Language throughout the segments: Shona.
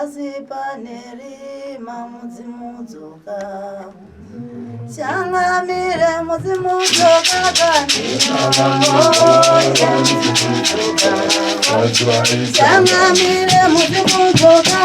Pasipaneri Mudzimu Dzoka Changamire Mudzimu Dzoka Changamire Mudzimu Dzoka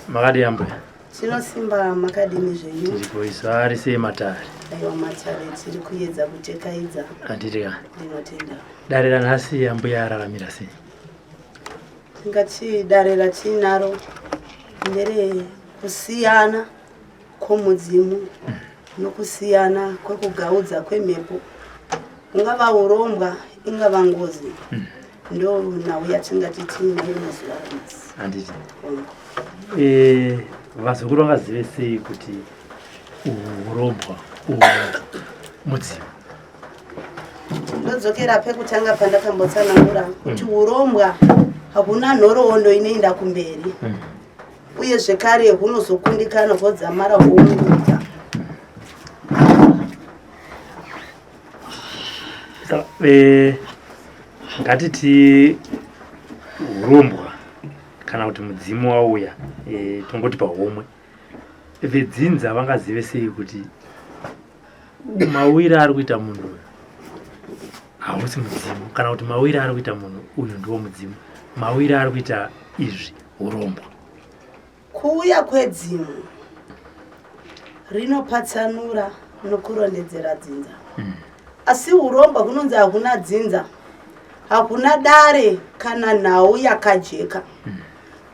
Magadi Ambuya. Sino simba makadi nizvenyu. Tiripoisa ari sei matari. Aiwa matari tiri kuyedza kutekaidza. Anditika. Ndinotenda. Dare ranhasi Ambuya araramira sei. Tingati dare ratinaro ndere kusiyana kwomudzimu nokusiyana kwekugaudza kwemhepo. Ungava urombwa ingava ngozi. ndo NaAmbuya tingati tinayo mazuva ramasi. Handiti. Vazukuru vangazive sei kuti urombwa Mudzimu? Ndodzokera pekutanga pandakambotsanangura kuti urombwa hakuna nhoroondo inoenda kumberi. Uye zvekare hunozokundikana vodzamara huunguta. Ngatiti urombwa kana kuti mudzimu wauya, tongoti pahomwe, vedzinza vangazive sei kuti mawira ari kuita munhu hausi mudzimu, kana kuti mawira ari kuita munhu uyu ndiwo mudzimu, mawira ari kuita izvi urombwa? Kuuya kwedzimu rinopatsanura nokurondedzera dzinza. Asi urombwa hunonzi hakuna dzinza, hakuna dare kana nhau yakajeka.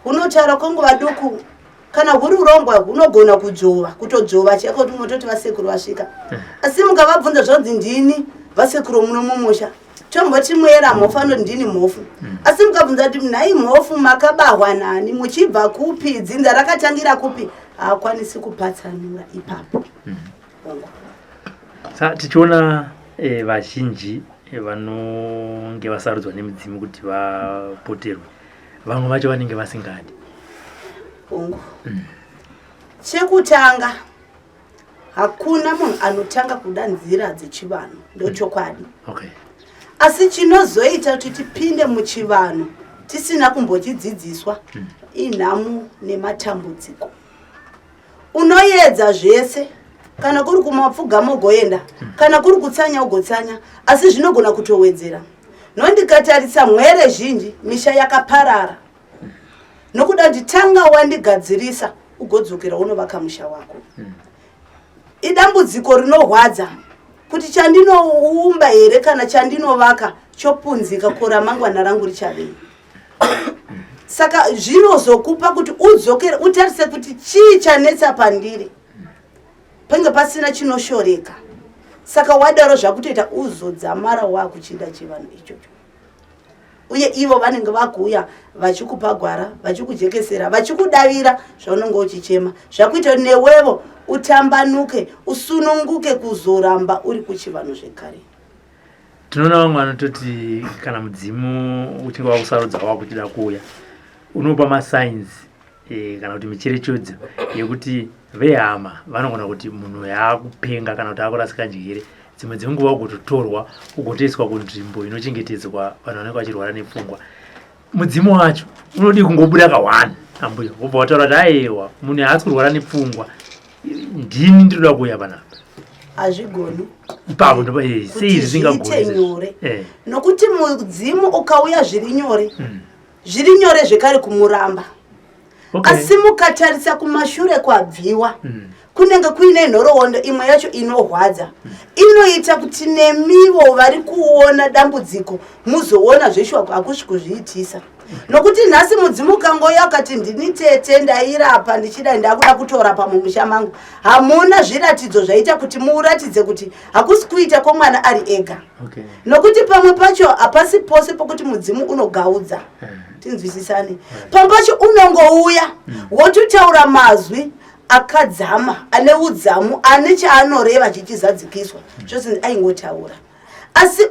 Hunotaura kwenguva duku, kana huri urombwa hunogona kujova, kutojova cheko kuti mototi vasekuru vasvika. Asi mukavabvunza zvonzi ndini vasekuru muno mumusha, tomboti mwera mhofu ndini mhofu. Asi mukabvunza kuti nhai mhofu makabahwa nani, muchibva kupi, dzinza rakatangira kupi, haakwanisi kupatsanura ipapo. Tichiona vazhinji vanonge vasarudzwa nemudzimu kuti vapoterwe, vamwe vacho vanenge vasingadi. Chekutanga, hakuna munhu anotanga kuda nzira dzechivanhu, ndochokwadi. Asi chinozoita kuti tipinde muchivanhu tisina kumbochidzidziswa inhamu nematambudziko. Unoedza zvese, kana kuri kumapfuga mogoenda, kana kuri kutsanya ugotsanya, asi zvinogona kutowedzera. Nondikatarisa mwere zhinji, misha yakaparara. Nokuda kuti tanga wandigadzirisa, ugodzokera unovaka musha wako. Idambudziko rinorwadza kuti chandinoumba here kana chandinovaka chopunzika, kora mangwana rangu richavei. Saka zvinozokupa kuti udzokere utarise kuti chii chanetsa pandiri, penge pasina chinoshoreka. Saka wadaro zvakutoita uzodzamara wakuchinda chivanhu ichocho. Uye ivo vanenge vakuuya vachikupa gwara, vachikujekesera, vachikudavira zvaunenge uchichema, zvakuita newevo utambanuke, usununguke kuzoramba uri kuchivanhu zvekare. Tinoona vamwe vanototi kana mudzimu uchinge wakusarudza wakuchida kuuya, unopa masigns kana kuti micherechedzo yekuti vehama vanogona kuti munhu yaakupenga kana kuti akurasika njere. Dzimwe dzenguva ugototorwa ugotoiswa kunzvimbo inochengetedzwa vanhu vanenge vachirwara nepfungwa. Mudzimu wacho unodi kungobuda ka1 ambuya, wobva wataura kuti aiwa munhu haasi kurwara nepfungwa, ndini ndinoda kuuya panapa. Hazvigoni. Ipapo ndo sei zvisingagoni. Nokuti mudzimu ukauya zviri nyore, zviri nyore zvekare kumuramba. Asi mukatarisa kumashure kwabviwa, kunenge kuine nhoroondo imwe yacho inorwadza, inoita kuti nemivo vari kuona dambudziko muzoona zvesho hakusi kuzviitisa. Nokuti nhasi mudzimu kangoya ukati ndini tete ndairapa ndichida ndakuda kutorapa mumusha mangu, hamuna zviratidzo zvaita kuti muratidze kuti hakusi kuita kwomwana ari ega. Nokuti pamwe pacho hapasi pose pokuti mudzimu unogaudza. Tinzwisisane. Pamwe pacho unongouya wototaura mazwi akadzama, ane udzamu, ane chaanoreva chichizadzikiswa, chose aingotaura. Asi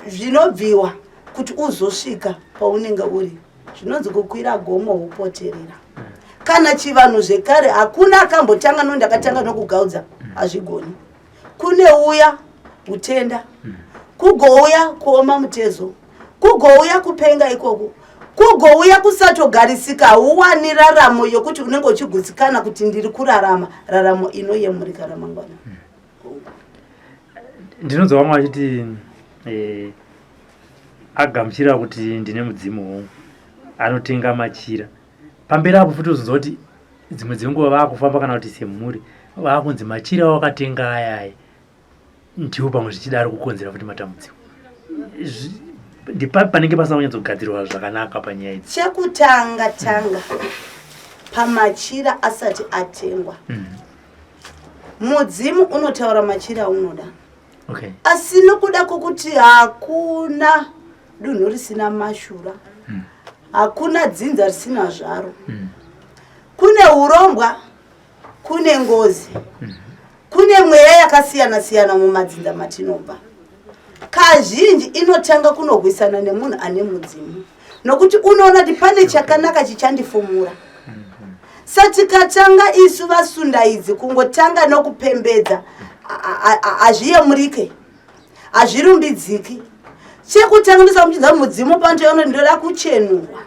zvinobviwa kuti uzosvika paunenge uri, zvinonzi kukwira gomo upoterera. Kana chivanhu zvekare hakuna akambotanga ndakatanga nokugaudza, hazvigoni. Kune uya utenda, kugouya kuoma mutezo, kugouya kupenga ikoko, kugouya kusatogarisika, huwani raramo yokuti unenge uchigutsikana kuti ndiri kurarama, raramo inoyemurika ramangwana. Ndinonzwa vamwe vachiti agamuchira kuti ndine mudzimu anotenga machira. Pamberi apo futi uzonzwa kuti dzimwe dzenguva vakufamba kana kuti semhuri vakunzi machira wakatenga ayaya ndiwo pamwe zvichidaro kukonzera kuti matambudziko. Ndipapi panenge pasina kunyatsogadzirwa zvakanaka panyaya idzi? Chekutanga pamachira asati atengwa, mudzimu unotaura machira unoda. Asi nokuda kokuti hakuna dunhu risina mashura, hakuna dzinza risina zvaro, kune urombwa, kune ngozi, kune mweya yakasiyana siyana mumadzinza matinobva. Kazhinji inotanga kunogwisana nemunhu ane mudzimu, nokuti unoona kuti pane chakanaka chichandifumura. Satikatanga isu vasunda idzi kungotanga nokupembedza, hazviyemurike, hazvirumbidziki. Chekutanga ndisamuchidza mudzimu pantoona ndoda kuchenurwa,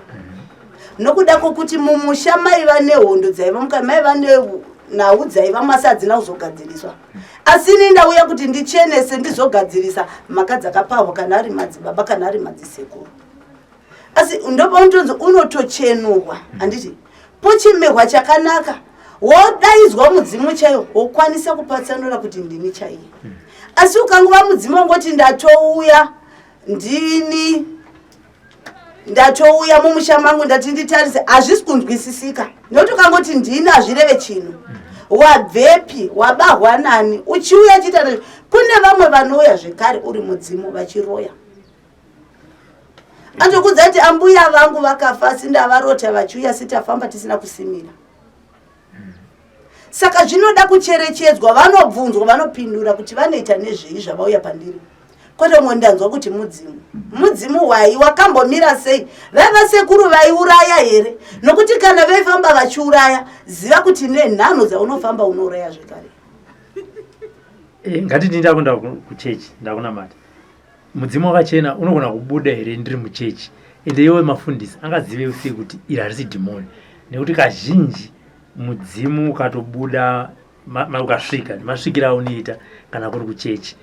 nokuda kwokuti mumusha maiva nehondo dzaiva muka, maiva nhau dzaiva masi hadzina kuzogadziriswa. Asi ini ndauya kuti ndichenese ndizogadzirisa mhaka dzakapahwa, kana ari madzibaba kana ari madzisekuru. Asi ndopaunotonzi unotochenurwa, handiti pochimehwa chakanaka, wodaidzwa mudzimu chaiwo, wokwanisa kupatsanura kuti ndini chaiye. Asi ukangova mudzimu wongoti ndatouya ndini, ndatouya mumusha mangu ndati nditarise, hazvisi kunzwisisika. Nokuti ukangoti ndini hazvireve chinhu. Wabvepi, wabahwa nani, uchiuya chita. Kune vamwe vanouya zvekare uri mudzimu vachiroya. Andokudza kuti ambuya vangu vakafa, sindavarota vachiuya sitafamba tisina kusimira. Saka zvinoda kucherechedzwa, vanobvunzwa, vanopindura kuti vanoita nezvei zvavauya pandiri. Kwete ngondanzwa kuti mudzimu. Mudzimu wai wakambomira sei? Vavasekuru vaiuraya here? Nokuti kana vaifamba vachiuraya, ziva kuti nenhano dzaunofamba unouraya zvekare. Ngatiti ndakunda kuchechi, ndakunamata. Mudzimu wakachena unogona kubuda here ndiri muchechi. Ende iwe mafundisi angazive usiku kuti iri harisi dhimoni. Nekuti kazhinji mudzimu ukatobuda ukasvika, masvikira auniita kana kuri kuchechi.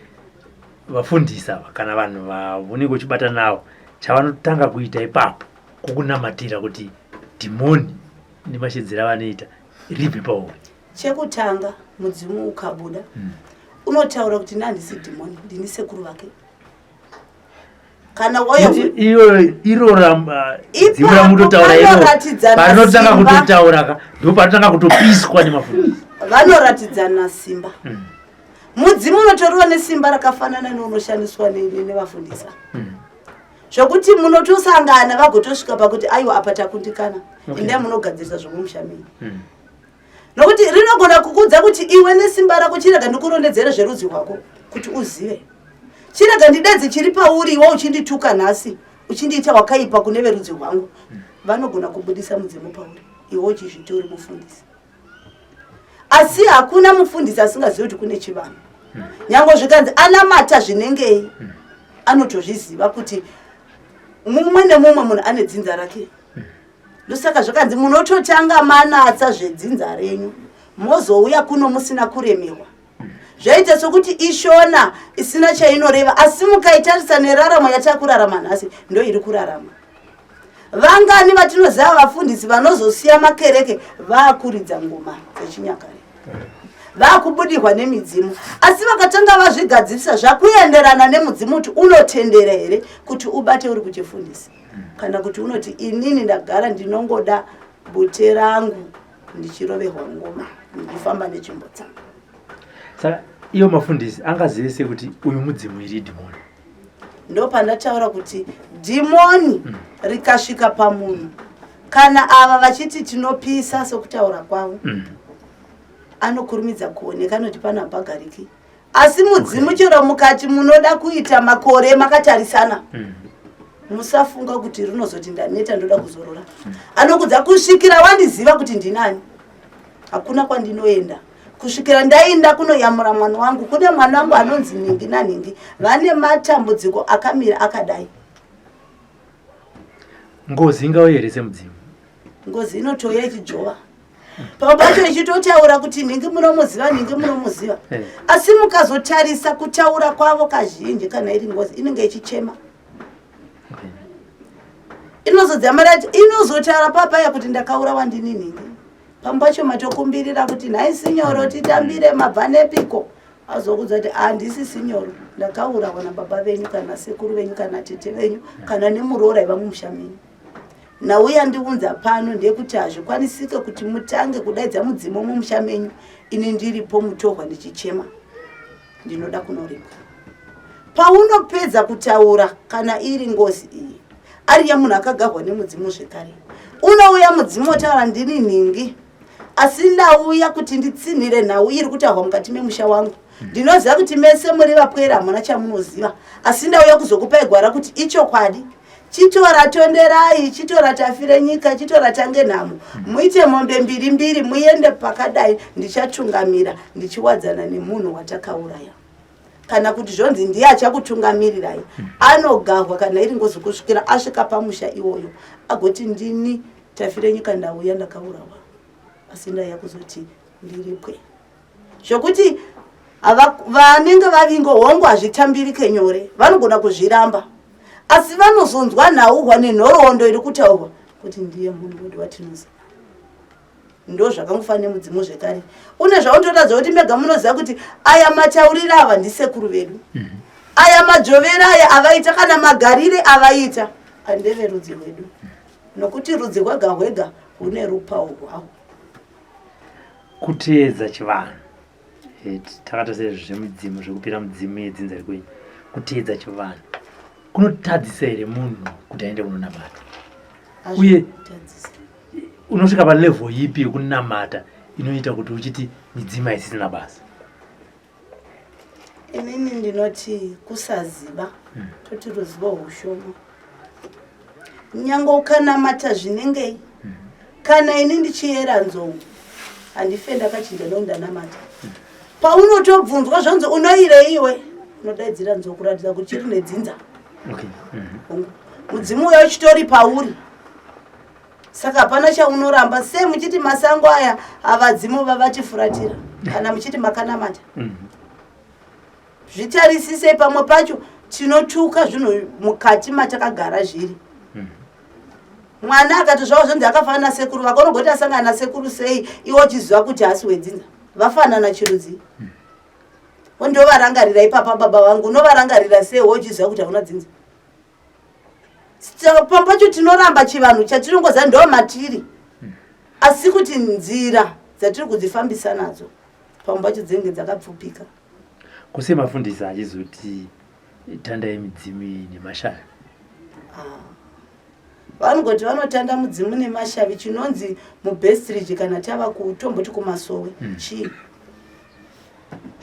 Vafundisa kana vanhu vanenge uchibata navo, chavanotanga kuita ipapo kukunamatira kuti dhimoni nemashedzero avanoita ripi pauri. Chekutanga mudzimu ukabuda, unotaura kuti ndandisi dhimoni, ndini sekuru vake. Kana waya iro dzimura mutotaura iro parinotanga kutotaura ndipo parinotanga kutopiswa nemafundisi. Vanoratidzana simba. Mudzimu unotoriwa nesimba rakafanana neunoshandiswa nevafundisa. Zvokuti munotosangana vagotosvika pakuti aiwa apa takundikana, enda munogadzirisa zvomumushamini. Nokuti rinogona kukudza kuti iwe nesimba rako chirega ndikurondedzere zverudzi rwako kuti uzive. Chirega ndidedze chiri pauri iwe uchindituka nhasi, uchindiita wakaipa kune verudzi rwangu. Vanogona kubudisa mudzimu pauri, iwe uchizvitori mufundisi. Asi hakuna mufundisi asingazivi kuti kune chivanhu. Nyango zvikanzi anamata zvinengei, anotozviziva kuti mumwe nemumwe munhu ane dzinza rake. Ndosaka zvakanzi munototanga manatsa zvedzinza renyu, mozouya kuno musina kuremewa. Zvaita sokuti ishona isina chainoreva, asi mukaitarisa neraramo yatakurarama nhasi, ndo iri kurarama. Vangani vatinoziva vafundisi vanozosiya makereke vaakuridza ngoma dzechinyakare, vaakubudirwa nemidzimu, asi vakatanga vazvigadzirisa zvakuenderana nemudzimu kuti unotendera here kuti ubate uri kuchifundisi, kana kuti unoti inini ndagara ndinongoda bute rangu ndichiroverwa ngoma ndifamba nechimbo dzangu. Saka iyo mafundisi angazivise kuti uyu mudzimu iri dhimoni. Ndo pandataura kuti dhimoni rikasvika pamunhu, kana ava vachiti tinopisa sokutaura kwavo, anokurumidza kuoneka noti pana pagariki. Asi mudzimu chero mukati munoda kuita makore makatarisana, musafunga kuti rinozoti ndaneta ndoda kuzorora. Anokudza kusvikira wandiziva kuti ndinani, hakuna kwandinoenda. Kusvikira ndainda kunoyamura mwana wangu, kune mwana wangu anonzi Ningi naNingi, vane matambudziko akamira akadai. Ngozi ingauya here semudzimu? Ngozi inotouya ichijova. Pabacho ichitotaura kuti Ningi munomuziva, Ningi munomuziva. Asi mukazotarisa kutaura kwavo kazhinji kana iri ngozi inenge ichichema. Inozotaura papaya kuti ndakaura wandini Ningi. Pambacho matokumbirira kuti nhai sinyoro titambire mabvanepiko, azokudza kuti handisi sinyoro, ndakaura wana baba venyu kana sekuru venyu kana tete venyu kana nemurora iva mumushamini. Nauya ndiunza pano ndekuti hazvikwanisike kuti mutange kudaidza mudzimu mumusha menyu ini ndiripo mutorwa ndichichema ndinoda kunoripwa. paunopedza kutaura kana iri ngozi iyi ari ya munhu akagarwa nemudzimu zvekare unouya mudzimu otaura ndini nhingi asi ndauya kuti nditsinhire nhau iri kutaurwa mukati memusha wangu ndinoziva kuti mese muri vapwera hamuna chamunoziva asi ndauya kuzokupai gwara kuti ichokwadi chitora tonderai chitora tafire nyika chitora tange nhamo muite mombe mbiri muende pakadai ndichatungamira ndichiwadzana nemunhu watakauraya kana kuti zvonzi ndiye achakutungamirirai anogarwa kana iri ngozi kusvikira asvika pamusha iwoyo agoti ndini tafire nyika ndauya ndakaurawa asi ndauya kuzoti ndiripwe zvokuti vanenge vavingo hongu hazvitambirike nyore vanogona kuzviramba asi vanozonzwa nhaurwa nenhoroondo iri kutaurwa kuti ndiye munhu wedu watinoziva ndo zvakangofanira nemudzimu zvekare une zvaunototadza kuti mega munoziva kuti aya matauriro ava ndisekuru vedu aya majovero aya avaita kana magarire avaita andeverudzi rwedu nokuti rudzi rwega rwega rune rupawo rwawo kuteedza chivanhu takata sezvemudzimu zvekupira mudzimu yedzinza rikwenyu kuteedza chivanhu kunotadzisa here munhu kuti aende kunonamata uye unosvika palevhel ipi yekunamata inoita kuti uchiti midzimu haisisina basa inini ndinoti kusaziva toti ruzivo hushoma nyange ukanamata zvinengei kana ini ndichiyera nzongo handife ndakachinja ndokundanamata paunotobvunzwa zvonzi unoirei iwe unodaidzira nzongo kuratidza kuti chiri nedzinza mudzimu uyo uchitori pauri saka hapana chaunoramba sei muchiti masango aya avadzimu vavatifuratira kana muchiti makanamata zvitarisisei pamwe pacho tinotuka zvinhu mukati matakagara zviri mwana akati zvavo zvonzi akafanana nasekuru vako unogoti asangana nasekuru sei iwo uchiziva kuti hasi wedzinza vafanana chirudzi ndovarangarira ipapa baba vangu unovarangarira sei wo uchiziva kuti hauna dzinza pamwe pacho tinoramba chivanhu chatinongoziva ndo matiri asi kuti nzira dzatiri kudzifambisa nadzo pamwe pacho dzinenge dzakapfupika kuse mafundisi achizoti tanda yemidzimu nemashavi vanongoti vanotanda mudzimu nemashavi chinonzi mubestridge kana tava kutomboti kumasowe chii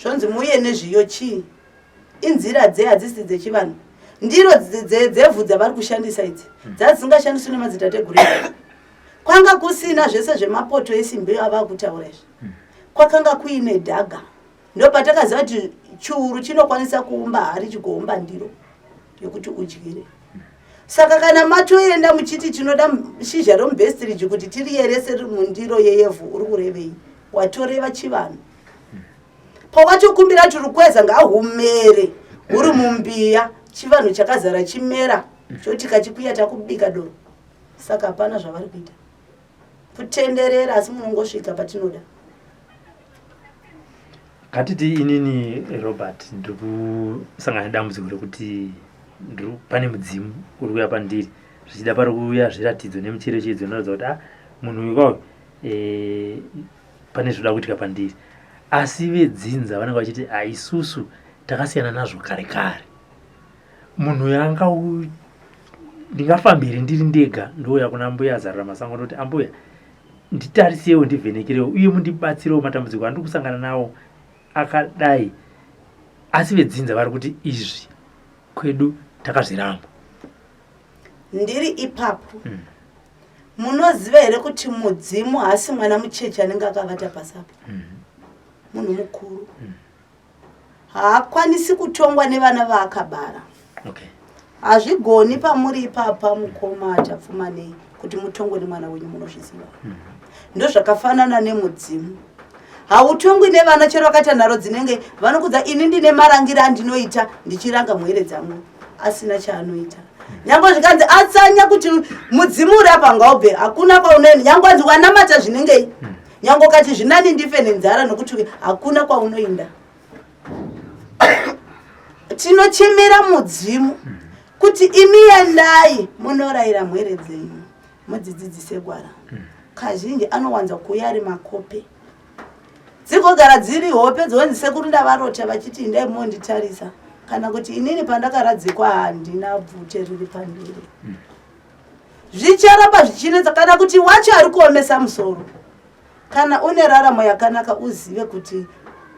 zvonzi muye nezviyo chii inzira dzei hadzisi dzechivanhu ndiro dzevhu dzavari kushandisa idzi dzadzisingashandiswi nemadzitateguru kwanga kusina zvese zvemapoto esimbi ava kutaura izvi kwakanga kuine dhaga ndopatakaziva kuti chiuru chinokwanisa kuumba hari chigoumba ndiro yokuti udyire saka kana matoenda muchiti tinoda shizha romubestridge kuti tiriyerese riri mundiro yeyevhu uri kurevei watoreva chivanhu pawatokumbira tiri kweza ngahumere huri mumbiya chivanhu chakazara chimera choti kachikuya takubika doro saka hapana zvavari kuita kutenderera asi munongosvika patinoda katiti inini Robert ndiri kusangana nedambudziko rekuti pane mudzimu uri kuuya pandiri zvichida pari kuuya zviratidzo nemucherechedzo inoratidza kuti munhu uyu pane zvoda kuitika pandiri asi vedzinza vanenge vachiti isusu takasiyana nazvo kare kare munhu yanga ndingafambiri ndiri ndega ndouya kuna mbuya Zaruramasango ndoti ambuya nditarisewo ndivhenekerewo uye mundibatsirewo matambudziko andiri kusangana nawo akadai asi vedzinza vari kuti izvi kwedu takazviramba ndiri ipapo munoziva here kuti mudzimu haasi mwana mucheche anenge akavata pasapo munhu mukuru haakwanisi kutongwa nevana vaakabara hazvigoni pamuri ipapa mukoma achapfumanei kuti mutongwe nemwana wenyu munozviziva ndo zvakafanana nemudzimu hautongwi nevana chero vakaita nharo dzinenge vanokudza ini ndine marangira andinoita ndichiranga mwere dzangu asina chaanoita nyange zvikanzi atsanya kuti mudzimu uri apa ngaubve hakuna kwaunoenda nyange anzi wanamata zvinengei nyange ukati zvinani ndife nenzara nokuti hakuna kwaunoenda tinochemera mudzimu kuti imi endai munorayira mwere dzenyu mudzidzidzise gwara kazhinji anowanza kuuya ari makope dzigogara dziri hope dzonzi sekuru ndavarota vachiti indai monditarisa kana kuti inini pandakaradzikwa handina bvute riri pandiri. Zvicharamba zvichinetsa kana kuti wacho ari kuomesa musoro. Kana une raramo yakanaka uzive kuti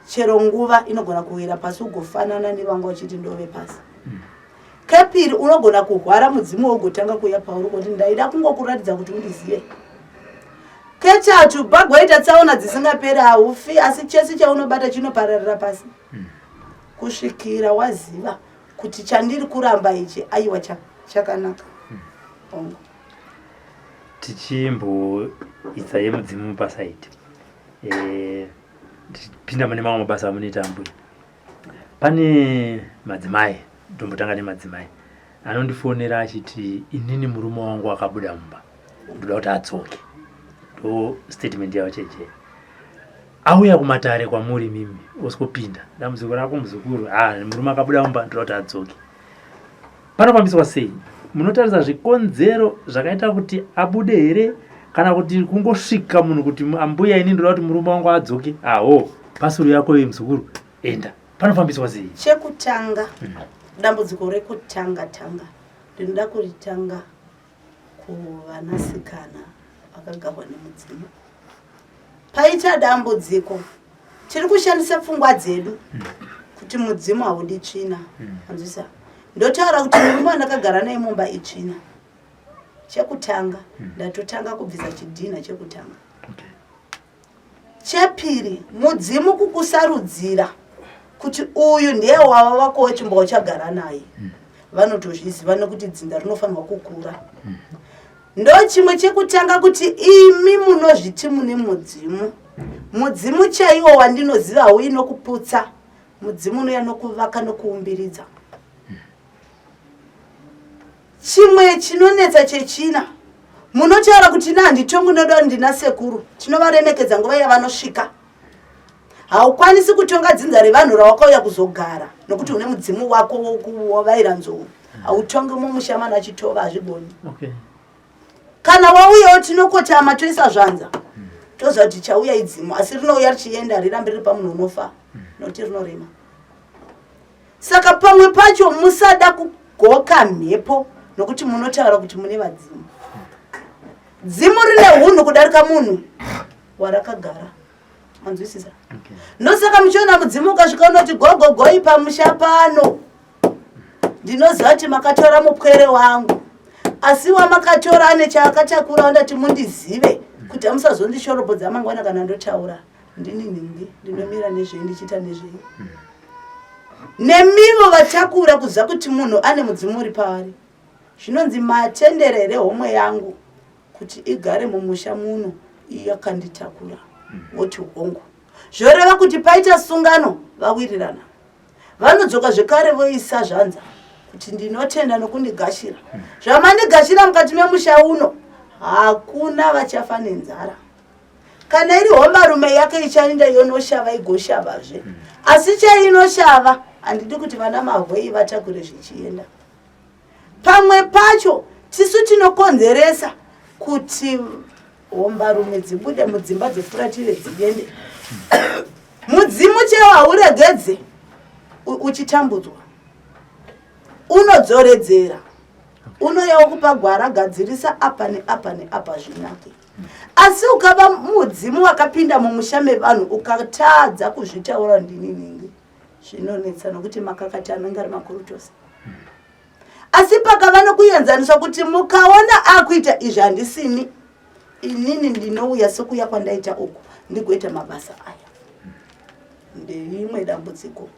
chero nguva inogona kuwira pasi ugofanana nevanga uchiti ndove pasi. Kepiri unogona kuhwara mudzimu wogotanga kuya pauri kuti ndaida kungokuratidza kuti undizive. Kechatu bagoita tsaona dzisingaperi haufi asi chese chaunobata chinopararira pasi. Kusvikira waziva kuti chandiri kuramba ichi aiwa chakanaka. Tichimboisa yemudzimu pasaiti. Tichipinda mune mamwe mabasa amunoita Ambuya. Pane madzimai, tombotanga nemadzimai, anondifonera achiti inini murume wangu akabuda mumba, ndoda kuti adzoke. Ndo statement yavo cheche. Auya kumatare kwamuri mimi, osipopinda. Damuzukuru rako muzukuru, murume akabuda mumba, ndoda kuti adzoke. Panofambiswa sei? Munotaridza zvikonzero zvakaita kuti abude here kana kuti kungosvika munhu kuti Ambuya ini ndoda kuti murume wangu adzoke. Pasuru yako ye muzukuru, enda. Panofambiswa sei? Chekutanga, dambudziko rekutanga ndinoda kuritanga kuvanasikana vakagarwa nemudzimu. Paita dambudziko, tiri kushandisa pfungwa dzedu kuti mudzimu haudi tsvina. Anzwisa? Ndotaura kuti murume wandakagara naye mumba itsvina. Chekutanga, ndatotanga kubvisa chidhina chekutanga. Chepiri, mudzimu kukusarudzira kuti uyu ndiye wava wako wechimba uchagara naye. Vanotozviziva nekuti dzinza rinofanirwa kukura. Ndo chimwe chekutanga kuti imi munozviti mune mudzimu. Mudzimu chaiwo wandinoziva hauyi nokuputsa. Mudzimu unoya nokuvaka nokuumbiridza. Chimwe chinonetsa chechina. Munotaura kuti handitongo noda ndina sekuru. Tinovaremekedza nguva yavanosvika. Haukwanisi kutonga dzinza revanhu rawakauya kuzogara nokuti une mudzimu wako wokuvaira nzou. Hautongi mumushamana achitova hazvigoni. Kana wauyawo tinokotama toisa zvanza. Toziva kuti chauya idzimu asi rinouya richienda rirambe riri pamunhu unofa nokuti rinorema. Saka pamwe pacho musada kugoka mhepo nokuti munotaura kuti mune vadzimu. Dzimu rine hunhu kudarika munhu warakagara. Manzwisisa? Nosaka muchiona mudzimu ukasvika unoti gogogoi pamusha pano. Ndinoziva kuti makatora mupwere wangu. Asi wamakatora ane chaakatakura ndati mundizive kuti hamusazondishorobodza mangwana kana ndotaura. Ndini ndinomira nezvei ndichita nezvei. Nemivo vatakura kuziva kuti munhu ane mudzimu uri paari. Zvinonzi matenderere homwe yangu kuti igare mumusha muno yakanditakura. Woti hongu. Zvoreva kuti paita sungano vawirirana. Vanodzoka zvekare voisa zvanza kuti ndinotenda nokundigashira. Zvamandigashira mukati memusha uno hakuna vachafa nenzara. Kana iri homarume yake ichaenda yonoshava igoshavazve. Asi chainoshava handidi kuti vana mahwei vatakure zvichienda. Pamwe pacho tisu tinokonzeresa kuti hombarume dzibude mudzimba dzefuratire dziende. Mudzimu chaiwo hauregedze uchitambudzwa. Unodzoredzera. Unoyawo kupa gwara gadzirisa apa neapa neapa zvinake. Asi ukava mudzimu wakapinda mumusha mevanhu ukatadza kuzvitaura ndini zvinonetsa nokuti makakati anenge ari makuru tose. Asi pakava nokuenzaniswa kuti mukaona akuita izvi handisini, inini ndinouya sokuya kwandaita uku ndigoita mabasa aya. Nderimwe dambudziko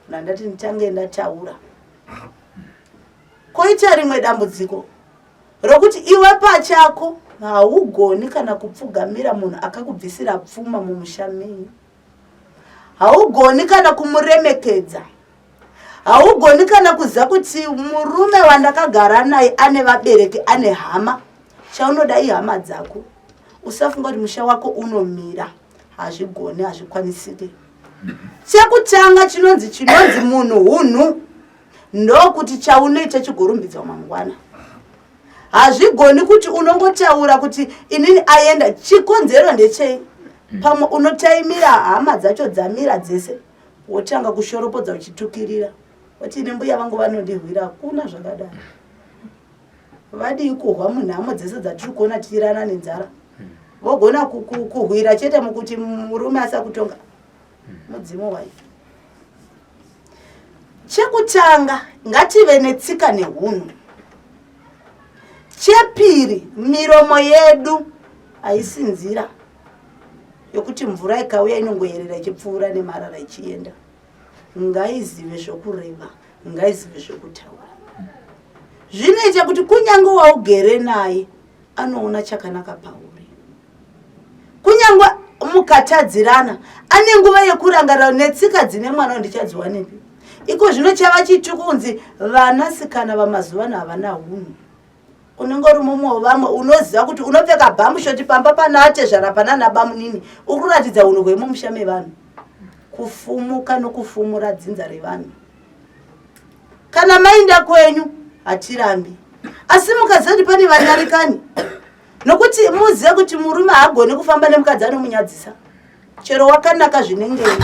nandati nditange ndataura. Koita rimwe dambudziko rokuti iwe pachako haugoni kana kupfugamira munhu akakubvisira pfuma mumushamii. Haugoni kana kumuremekedza. Haugoni kana kuziva kuti murume wandakagara naye ane vabereki ane hama. Chaunoda ihama dzako. Usafunga kuti musha wako unomira. Hazvigoni, hazvikwanisiki. Chekutanga chinonzi munhu hunhu. Ndokuti chaunoita chigorumbidza mangwana. Hazvigoni kuti unongotaura kuti inini aenda chikonzero ndechei. Pamwe unotaimira hama dzacho dzamira dzese. Wotanga kushoropodza uchitukirira. kuti nembuya vangu vanondihwira kuna zvakadaro vadi kuhwa munhamo dzese dzatiri kuona tichirana nenzara vogona kuhwira chete mukuti murume asakutonga mudzimu wai chekutanga ngative netsika nehunhu chepiri miromo yedu aisinzira yokuti mvura ikauya inongoyerera ichipfuura nemarara ichienda ngaizive zvokureva ngaizive zvokutaura zvinoita kuti kunyange waugere naye anoona chakanaka pauri kunyange mukatadzirana ane nguva yekurangarira netsika dzine mwana ndichadziwa nepi iko zvino chava chitu kunzi vanasikana vamazuva ano havana hunhu unenge uri mumwe wevamwe unoziva kuti unopfeka bhamushoti pamba panatezvara panana bamunini uri kuratidza unhu hwemumusha mevanhu kufumuka nokufumura dzinza revanhu kana mainda kwenyu hatirambi asi mukaziva kuti pane vanyarikani nokuti muzive kuti murume haagoni kufamba nemukadzi anomunyadzisa chero wakanaka zvinengei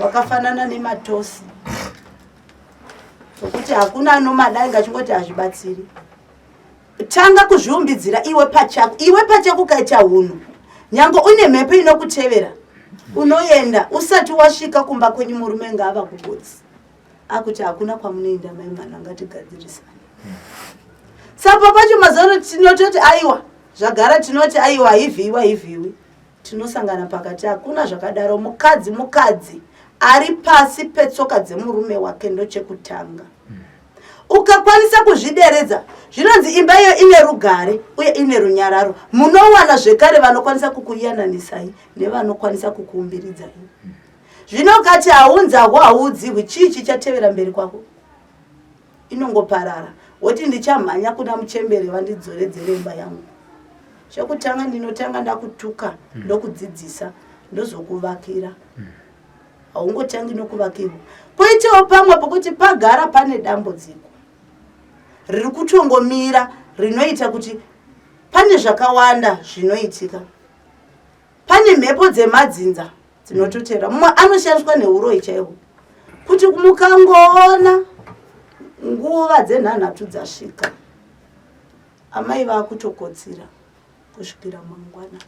wakafanana nematosi sokuti hakuna anomadai ngachingoti hazvibatsiri tanga kuzviumbidzira iwe pachako kaita hunhu nyange une mhepo inokutevera unoenda usati wasvika kumba kwenyu murume ngava kugodzi akuti hakuna kwamunoenda mai mwana ngatigadzirisane sapa pacho mazano tinototi aiwa zvagara tinoti aiwa haivhiwi tinosangana pakati hakuna zvakadaro mukadzi ari pasi petsoka dzemurume wake ndochekutanga ukakwanisa kuzvideredza zvinonzi imba iyo ine rugare uye ine runyararo munowana zvekare vanokwanisa kukuyananisai nevanokwanisa kukuumbiridzai zvinokati haunzahwo haudziwi chii chichatevera mberi kwako inongoparara woti ndichamhanya kuna muchembere vandidzoredzere imba yangu chekutanga ndinotanga ndakutuka ndokudzidzisa ndozokuvakira haungotangi nokuvakirwa poitawo pamwe pokuti pagara pane dambudziko riri kutongomira rinoita kuti pane zvakawanda zvinoitika pane mhepo dzemadzinza dzinototera mumwe anoshandiswa neuroyi chaihwo kuti mukangoona nguva dzenhanhatu dzasvika amai vakutokotsira kusvikira mangwana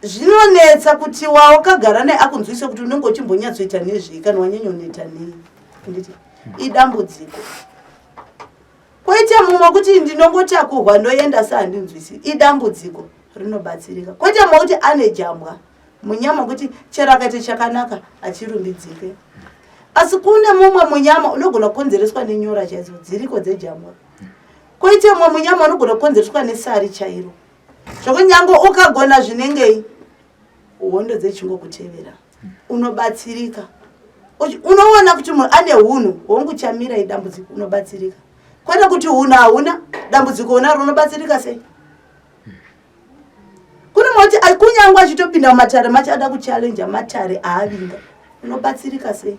zvinonetsa kuti wakagara naye akunzwise kuti unenge uchimbonyatsoita nezvei kana wanyanyoneta nei nditi idambudziko koita mumwe kuti ndinongoti akuhwa ndoenda sehandinzwisi idambudziko rinobatsirika koita mumwe kuti ane jambwa munyama kuti chero akaita chakanaka achirumbidzike asi kune mumwe munyama unogona kukonzereswa nenyora chaidzo dziriko dzejambwa koita mumwe munyama unogona kukonzereswa nesari chairo zvokunyange ukagona zvinengei hondo dzechingokutevera unobatsirika unoona kuti munhu ane hunhu hwonguchamira idambudziko unobatsirika kwete kuti hunhu hauna dambudziko unaro unobatsirika sei kune moti kunyange achitopinda mumatare macho ada kuchalenja matare aavinga unobatsirika sei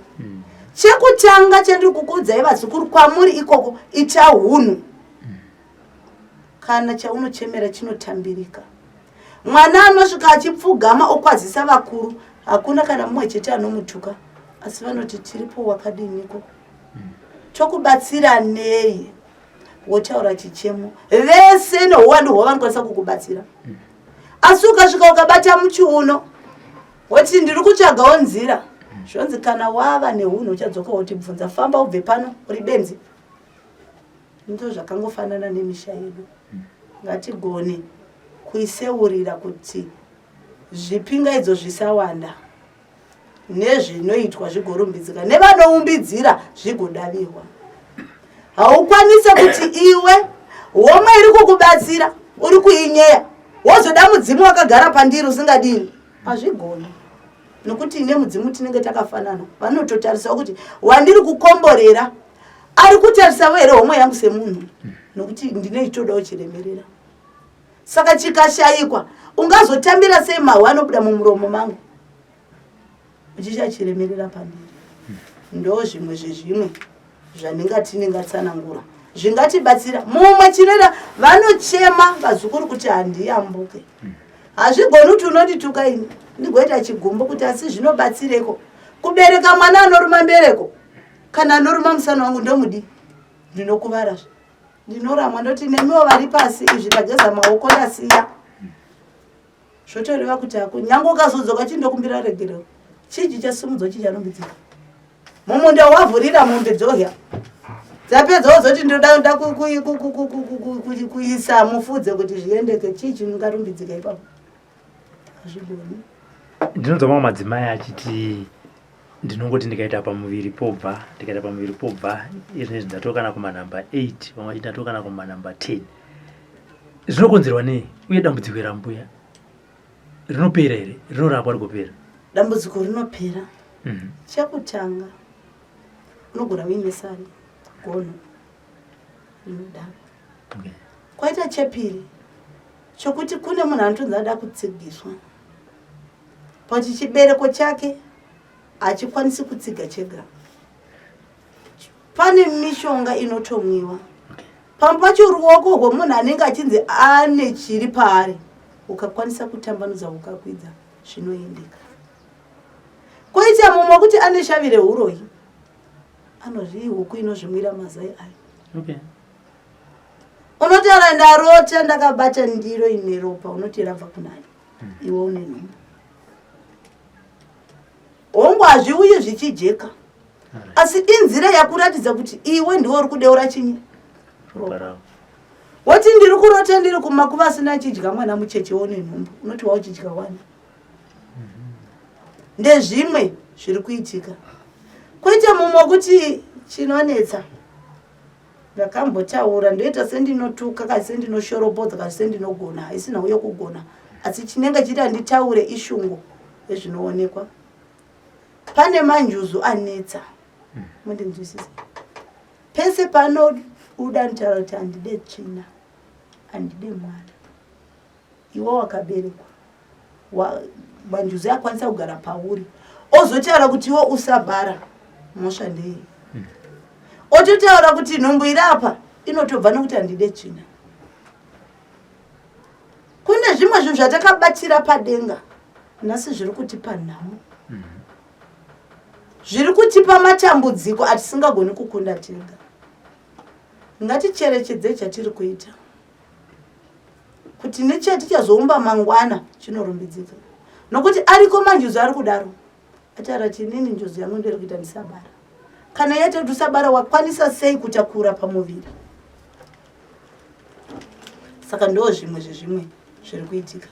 chekutanga chandiri kukuudzai vazukuru kwamuri ikoko ita hunhu kana chaunochemera chinotambirika mwana anosvika achipfugama okwazisa vakuru hakuna kana mumwe chete anomutuka asi vanoti tiripo wakadiniko tokubatsira nei wotaura chichemo vese nouwandu hwavanokwanisa kukubatsira asi ukasvika ukabata muchiuno woti ndiri kutsvagawo nzira zvonzi kana wava neunhu uchadzoka wotibvunza famba ubve pano uri benzi ndo zvakangofanana nemisha yedu ngatigone kuiseurira kuti zvipingaidzo zvisawanda nezvinoitwa zvigorumbidzika nevanoumbidzira zvigodavirwa haukwanise kuti iwe womwe iri kukubatsira uri kuinyeya wozoda mudzimu wakagara pandiri usingadini hazvigoni nokuti ine mudzimu tinenge takafanana vanototarisa kuti wandiri kukomborera ari kutarisa here homwe yangu semunhu nokuti ndine itodawo chiremerera saka chikashayikwa ungazotambira sei mahwa anobuda mumuromo mangu uchichachiremerera pandiri ndo zvimwe zvezvimwe zvandingati ningatsanangura zvingatibatsira mumwe chinoita vanochema vazukuru kuti handiyambuke hazvigoni kuti unondituka ini ndigoita chigumbo kuti asi zvinobatsireko kubereka mwana anoruma mbereko kana noruma musana wangu ndomudi ndinokuvara ndinoramwa ndoti nemiwo vari pasi izvi ndageza maoko ndasiya zvotoreva kuti ako nyange ukazodzoka chindokumbira regerero chiji chasimudzo chichanombidzika mumunda wavhurira mombe dzohya dzapedzawo zoti ndoda kuisa mufudze kuti zviendeke chichi ngarumbidzika ipapo azvigoni. Ndinonzwa mamwe madzimai achiti ndinongoti ndikaita pamuviri pobva izvinezvi ndatokana kumanhamba 8 vamwe vachiti ndatokana kumanhamba 10. Zvinokonzerwa nei uye dambudziko rambuya rinopera here rinorapwa rigopera? Dambudziko rinopera. Chekutanga unogona uine sari gono rinodhaka. Kwaita chepiri chokuti kune munhu anotonzi ada kutsigiswa pati chibereko chake hachikwanisi kutsiga chega. Pane mishonga inotomwiwa pampacho ruoko rwemunhu anenge achinzi ane chiri paari ukakwanisa kutambanudza ukakwidza zvinoendeka. Koita mumwe kuti ane shavire huroyi anozvii huku inozvimwira mazai ayo. Unotaura ndarota ndakabata ndiro ine ropa unoti rabva kunani iwe une nhumbu hongu hazviuyi zvichijeka asi inzira yakuratidza kuti iwe ndiwe uri kudeura chinyi ropa. Woti ndiri kurota ndiri kumakuva asina chidya mwana mucheche one nhumbu unoti wauchidya wani ndezvimwe zviri kuitika. Koita mumwe kuti chinonetsa ndakambotaura ndoita sendinotuka kasi sendinoshorobodza kasi sendinogona haisina uyo kugona asi chinenge chiti handitaure ishungu ezvinoonekwa. Pane manjuzu anetsa mundinzwisisa pese panobuda ntaura kuti handide tsvina handide mwana iwe wakaberekwa manjuzu akwanisa kugara pauri ozotaura kuti iwe usabhara mhosva ndei ototaura kuti nhumbu irapa inotobva nokuti handide tsvina. Kune zvimwe zvinhu zvatakabatira padenga nhasi zviri kutipa nhamo zviri kutipa matambudziko atisingagoni kukunda tega. Ngaticherechedze chatiri kuita kuti nechatichazoumba mangwana chinorumbidzika nokuti ariko manjuzu ari kudaro ataura chinini njozi yangu ndiri kuita ndisabara kana yete kuti usabara wakwanisa sei kutakura pamuviri. Saka ndo zvimwe zvezvimwe zviri kuitika.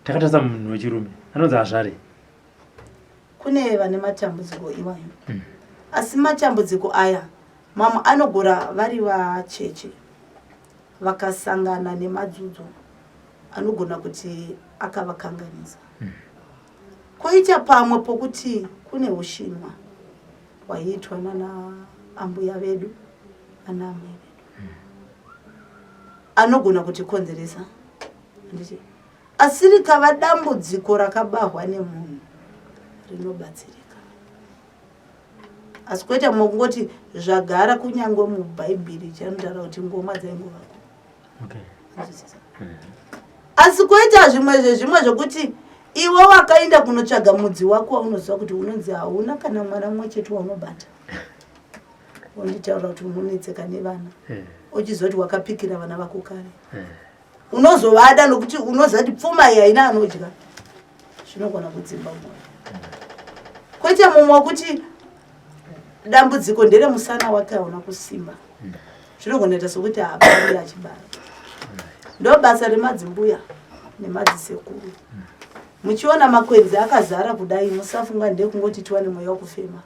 Takatasa munhu wechirume anonzi azvare kune vane matambudziko iwayo asi matambudziko aya mamwe anogora vari vacheche vakasangana nemadzudzo anogona kuti akavakanganisa. Koita pamwe pokuti kune ushinwa hwaiitwa NaAmbuya vedu NaAmbuya vedu anogona kuti konzeresa asi rikava dambudziko rakabahwa nemunhu rinobatsirika. Asi koita mungoti zvagara kunyangwe mubhaibheri chanotaura kuti ngoma dzaingovako. Asi koita zvimwe zvokuti iwe wakaenda kunotsvaga mudzi wako waunoziva kuti unonzi hauna kana mwana mumwe chete waunobata wonditaura kuti unonetseka nevana uchizoti wakapikira vana vako kare unozovada nokuti unozati pfuma iyi haina anodya zvinogona kudzimba mwoyo. Koita mumwe wekuti dambudziko ndere musana wake hauna kusimba zvinogona kuita sokuti haabari achibara. Ndo basa remadzimbuya nemadzisekuru. Muchiona makwenzi akazara kudai musafunga ndekungoti tiwane mweya wekufema.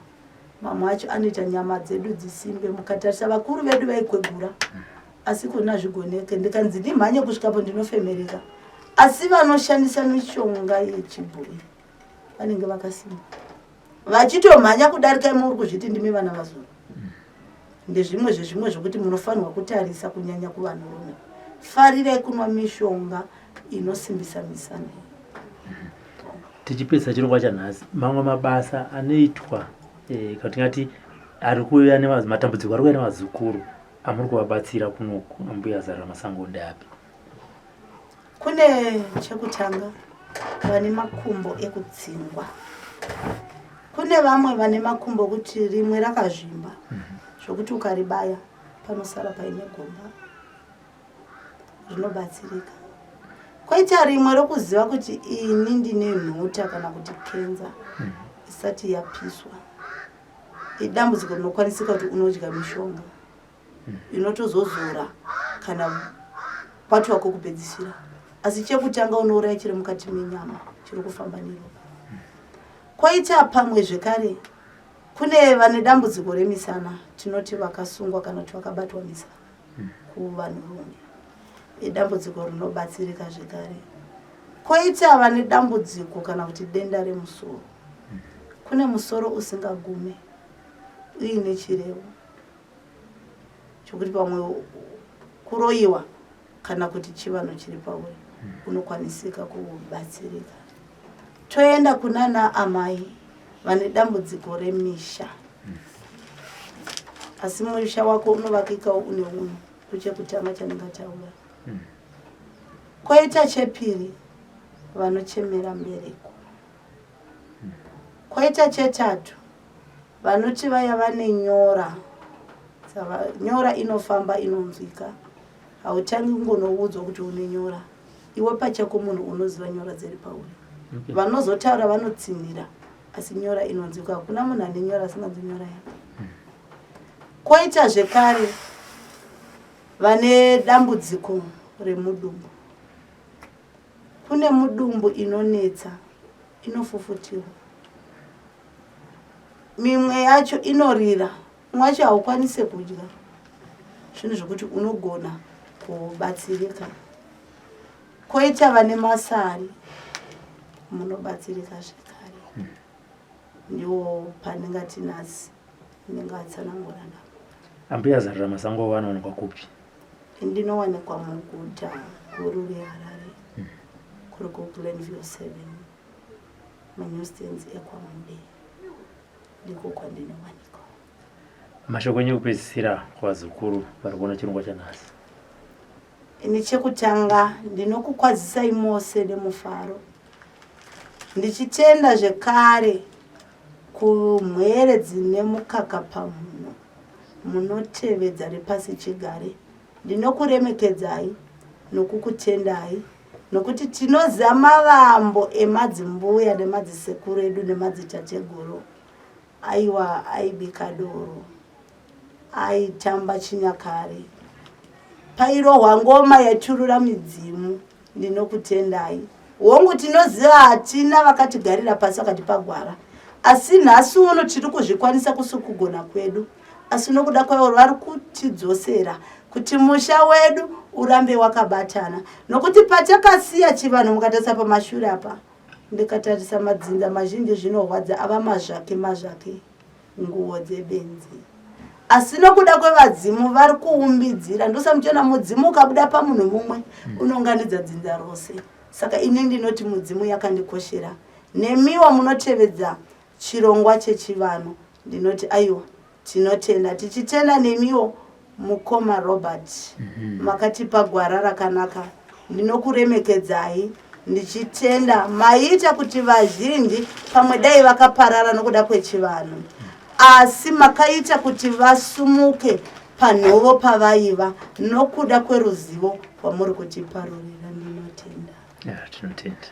Mamwe acho anoita nyama dzedu dzisimbe mukatarisa vakuru vedu vaikwegura asi kuna zvigoneke ndikanzi ndimhanye kusvikapo ndinofemereka asi vanoshandisa mishonga yechibhoyi vanenge vakasimba vachitomhanya kudarika muri kuzviti ndimi vana vazuru. Ndezvimwe zvezvimwe zvokuti munofanirwa kutarisa kunyanya kuvanhurume. Farirai kunwa mishonga inosimbisa misana. Tichipedza chirongwa chanhasi mamwe mabasa anoitwa katingati ari kuuya nematambudziko ari kuuya nemazukuru amuri kuvabatsira kunoku ambuya Zaruramasango ndeapi? Kune chekutanga vane makumbo ekudzingwa kune vamwe vane makumbo kuti rimwe rakazvimba zvokuti ukaribaya panosara paine gomba zvinobatsirika. Koita rimwe rokuziva kuti ini ndine nhuta kana kuti kenza isati yapiswa. Idambudziko rinokwanisika kuti unodya mishonga inotozozora kana patu wako kupedzisira, asi chekutanga unouraya chiri mukati menyama chiri kufamba neropa. Koita pamwe zvekare kune vane dambudziko remisana, tinoti vakasungwa kana kuti vakabatwa misana kuvanhurume, idambudziko rinobatsirika zvekare. Koita vane dambudziko kana kuti denda remusoro, kune musoro usingagume uine chirevo chokuti pamwe kuroiwa kana kuti chivanhu chiri pauri unokwanisika kubatsirika. Toenda kuna naamai vane dambudziko remisha, asi musha wako unovakika une unhu, kuchekutanga chaningataura. Koita chepiri vanochemera mbereko. Koita chetatu vanoti vaya vane nyora, nyora inofamba inonzwika, hautangi ngonoudzwa kuti une nyora, iwe pachako munhu unoziva nyora dziri pauri. Vanozotaura vanotsinira, asi nyora inonzwika, hakuna munhu ane nyora asinganzi nyora yake. Koita zvekare vane dambudziko remudumbu. Kune mudumbu inonetsa, inofufutiwa, mimwe yacho inorira, mwacho haukwanise kudya, zvinhu zvokuti unogona kubatsirika. Koita vane masari, munobatsirika zvekare. Ndiwo paningati nhasi ndingatsanangura napo. Ambuya Zaruramasango wanowanikwa kupi? Ndinowanikwa muguta guru reHarare, kuri kuGlenview 7 muNewstead eKwaMude, ndiko kwandinowanikwa. Mashoko ekupedzisira kuvazukuru vari kuona chirongwa chanhasi. Nechekutanga ndinokukwazisai mose nemufaro, ndichitenda zvekare kumhere dzine mukaka pamunhu munotevedza repasi chigare. Ndinokuremekedzai nokukutendai nokuti tinozama vambo emadzimbuya nemadzisekuru edu nemadzitateguru aiwa aibika doro, aitamba chinyakare, pairohwa ngoma yaturura midzimu. Ndinokutendai hongu tinoziva hatina vakatigarira pasi vakati pagwara, asi nhasi uno tiri kuzvikwanisa kusukugona kwedu, asi nokuda kwavo vari kutidzosera kuti musha wedu urambe wakabatana. Nokuti patakasiya Chivanhu mukatarisa pamashure apa, ndikatarisa madzinza mazhinji zvinorwadza ava mazvake nguo dzebenzi, asi nokuda kwevadzimu vari kuumbidzira. Ndosamuchiona mudzimu ukabuda pamunhu mumwe unonganidza dzinza rose. Saka ini ndinoti mudzimu yakandikoshera, nemiwo munotevedza chirongwa chechivanhu, ndinoti aiwa tinotenda. Tichitenda nemiwo mukoma Robert, makatipa gwara rakanaka, ndinokuremekedzai. Ndichitenda maita kuti vazhinji pamwe dai vakaparara nokuda kwechivanhu, asi makaita kuti vasumuke panhovo pavaiva nokuda kweruzivo rwamuri kutiparurira. Ndinotenda. Tinotenda.